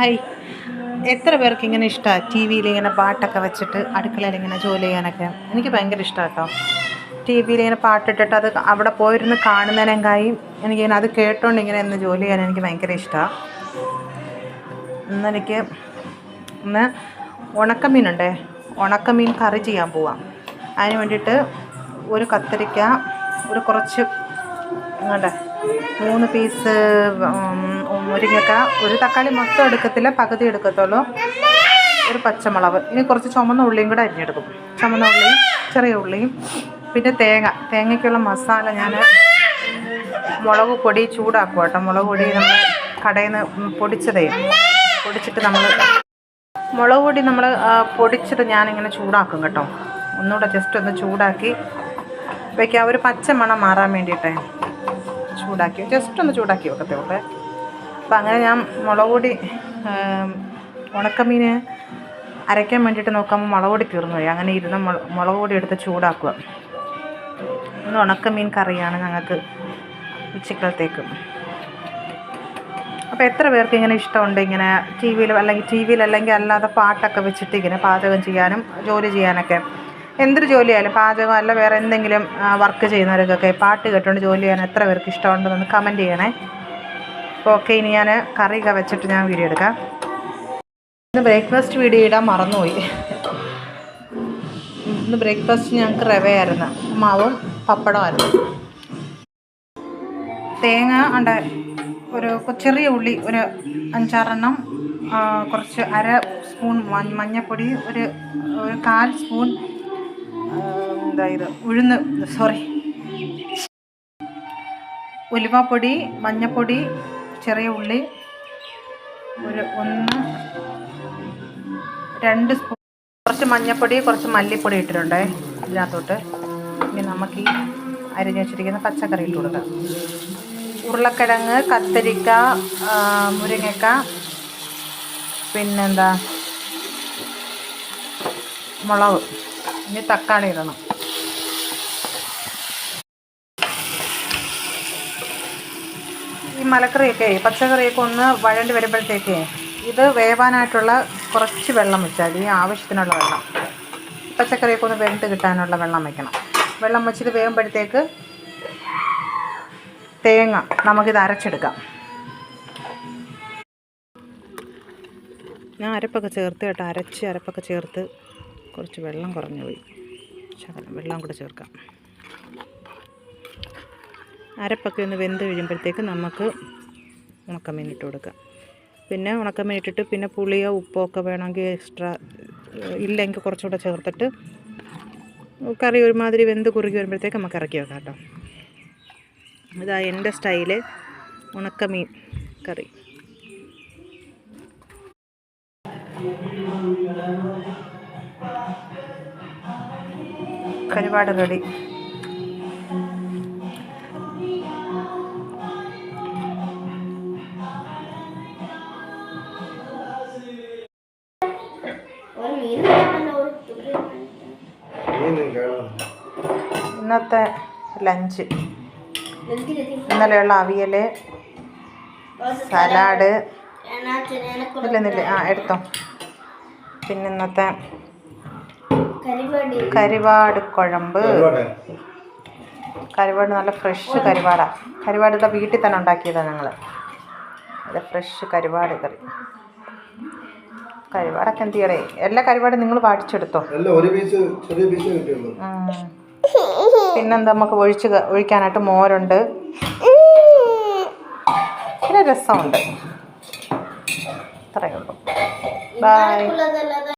Hi. എത്ര പേർക്ക് ഇങ്ങനെ ഇഷ്ടമാണ് ടി വിയിൽ ഇങ്ങനെ പാട്ടൊക്കെ വെച്ചിട്ട് അടുക്കളയിൽ ഇങ്ങനെ ജോലി ചെയ്യാനൊക്കെ? എനിക്ക് ഭയങ്കര ഇഷ്ടമാണ് കേട്ടോ. ടി വിയിൽ ഇങ്ങനെ പാട്ടിട്ടിട്ട് അത് അവിടെ പോയിരുന്ന് കാണുന്നതിനേക്കാളും എനിക്കിങ്ങനെ അത് കേട്ടോണ്ട് ഇങ്ങനെ ഇന്ന് ജോലി ചെയ്യാൻ എനിക്ക് ഭയങ്കര ഇഷ്ടമാണ്. ഇന്ന് ഉണക്കമീനുണ്ടേ, ഉണക്കമീൻ കറി ചെയ്യാൻ പോവാം. അതിന് വേണ്ടിയിട്ട് ഒരു കത്തിരിക്ക, ഒരു കുറച്ച് 3 പീസ് മുരിങ്ങക്ക, ഒരു തക്കാളി മൊത്തം എടുക്കത്തില്ല, പകുതി എടുക്കത്തുള്ളൂ, ഒരു പച്ചമുളക്, ഇനി കുറച്ച് ചുമന്ന ഉള്ളിയും കൂടെ അരിഞ്ഞെടുക്കും. ചുമന്ന ഉള്ളിയും ചെറിയ ഉള്ളിയും, പിന്നെ തേങ്ങയ്ക്കുള്ള മസാല ഞാൻ മുളക് പൊടി ചൂടാക്കുക കേട്ടോ. മുളക് പൊടി നമ്മൾ കടയിൽ നിന്ന് പൊടിച്ചിട്ട് മുളക് പൊടി പൊടിച്ചത് ഞാനിങ്ങനെ ചൂടാക്കും കേട്ടോ. ഒന്നുകൂടെ ജസ്റ്റ് ഒന്ന് ചൂടാക്കി വയ്ക്കുക, ഒരു പച്ച മണം മാറാൻ വേണ്ടിയിട്ടേ ജസ്റ്റ് ഒന്ന് ചൂടാക്കി വെക്കത്തേ ഉള്ളൂ. അപ്പം അങ്ങനെ ഞാൻ മുളക് പൊടി ഉണക്കമീൻ അരയ്ക്കാൻ വേണ്ടിയിട്ട് നോക്കുമ്പോൾ മുളക് പൊടി തീർന്നു പോയി. അങ്ങനെ ഇരുന്ന് മുളക് പൊടി എടുത്ത് ചൂടാക്കുക. ഇന്ന് ഉണക്കമീൻ കറിയാണ് ഞങ്ങൾക്ക് ഉച്ചക്കലത്തേക്ക്. അപ്പോൾ എത്ര പേർക്ക് ഇങ്ങനെ ഇഷ്ടമുണ്ട് ഇങ്ങനെ ടി വിയിലല്ലെങ്കിൽ അല്ലാതെ പാട്ടൊക്കെ വെച്ചിട്ട് ഇങ്ങനെ പാചകം ചെയ്യാനും ജോലി ചെയ്യാനൊക്കെ? എന്തൊരു ജോലിയായാലും, പാചകം അല്ല വേറെ എന്തെങ്കിലും വർക്ക് ചെയ്യുന്നവർക്കൊക്കെ പാട്ട് കേട്ടുകൊണ്ട് ജോലി ചെയ്യാൻ എത്ര പേർക്ക് ഇഷ്ടമുണ്ടെന്നൊന്ന് കമൻറ്റ് ചെയ്യണേ. അപ്പോൾ ഓക്കെ, ഇനി ഞാൻ കറിയൊക്കെ വെച്ചിട്ട് ഞാൻ വീഡിയോ എടുക്കാം. ഇന്ന് ബ്രേക്ക്ഫാസ്റ്റ് വീഡിയോ ഇടാൻ മറന്നുപോയി. ഇന്ന് ബ്രേക്ക്ഫാസ്റ്റ് ഞങ്ങൾക്ക് റവയായിരുന്നു, മാവും പപ്പടമായിരുന്നു. തേങ്ങ ഒരു ചെറിയ ഉള്ളി ഒരു 5-6 എണ്ണം, കുറച്ച് 1/2 സ്പൂൺ മഞ്ഞൾപ്പൊടി, ഒരു 1/4 സ്പൂൺ ഉലുവാപ്പൊടി, മഞ്ഞൾപ്പൊടി, ചെറിയ ഉള്ളി, ഒരു 2 സ്പൂൺ, കുറച്ച് മഞ്ഞൾപ്പൊടി, കുറച്ച് മല്ലിപ്പൊടി ഇട്ടിട്ടുണ്ട് ഇതിനകത്തോട്ട്. ഇനി നമുക്ക് ഈ അരിഞ്ഞ് വെച്ചിരിക്കുന്ന പച്ചക്കറി ഇട്ട് കൊടുക്കാം. ഉരുളക്കിഴങ്ങ്, കത്തിരിക്ക, മുരിങ്ങക്ക, പിന്നെന്താ മുളക്, ഇനി തക്കാളി ഇടണം. ഈ മലക്കറിയൊക്കെ പച്ചക്കറിയൊക്കെ ഒന്ന് വഴണ്ടി വരുമ്പോഴത്തേക്കേ ഇത് വേവാനായിട്ടുള്ള കുറച്ച് വെള്ളം വെച്ചാൽ ഈ ആവശ്യത്തിനുള്ള വെള്ളം, പച്ചക്കറിയൊക്കെ ഒന്ന് വെന്ത് കിട്ടാനുള്ള വെള്ളം വയ്ക്കണം. വെള്ളം വെച്ചിട്ട് വേകുമ്പോഴത്തേക്ക് തേങ്ങ നമുക്കിത് അരച്ചെടുക്കാം. ഞാൻ അരപ്പൊക്കെ ചേർത്ത് കേട്ടോ, അരപ്പൊക്കെ ചേർത്ത് കുറച്ച് വെള്ളം കുറഞ്ഞു പോയി, ശകലം വെള്ളം കൂടെ ചേർക്കാം. അരപ്പൊക്കെ ഒന്ന് വെന്ത് കഴിയുമ്പോഴത്തേക്ക് നമുക്ക് ഉണക്കമീൻ ഇട്ട് കൊടുക്കാം. പിന്നെ ഉണക്കമീൻ ഇട്ടിട്ട് പിന്നെ പുളിയോ ഉപ്പോ ഒക്കെ വേണമെങ്കിൽ എക്സ്ട്രാ, ഇല്ലെങ്കിൽ കുറച്ചുകൂടെ ചേർത്തിട്ട് കറി ഒരുമാതിരി വെന്ത് കുറുകി വരുമ്പോഴത്തേക്ക് നമുക്ക് ഇറക്കി വെക്കാം കേട്ടോ. ഇതാ എൻ്റെ സ്റ്റൈല് ഉണക്കമീൻ കറി. കരുവാട് റെഡി. ഇന്നത്തെ ലഞ്ച്, ഇന്നലെയുള്ള അവിയൽ, സലാഡ്, എടുത്തോ. പിന്നെ ഇന്നത്തെ കരിവാട് കുഴമ്പ്. കരിവാട് നല്ല ഫ്രഷ് കരിവാടാണ്. കരിവാട് വീട്ടിൽ തന്നെ ഉണ്ടാക്കിയതാണ് ഞങ്ങൾ. അത് ഫ്രഷ് കരിവാട് കറി. കരിവാടൊക്കെ എന്ത് ചെയ്യണേ, എല്ലാ കരിവാടും നിങ്ങൾ വാടിച്ചെടുത്തോ. പിന്നെന്താ, നമുക്ക് ഒഴിക്കാനായിട്ട് മോരുണ്ട്, പിന്നെ രസമുണ്ട്. ഇത്രയേ ഉള്ളൂ. ബൈ.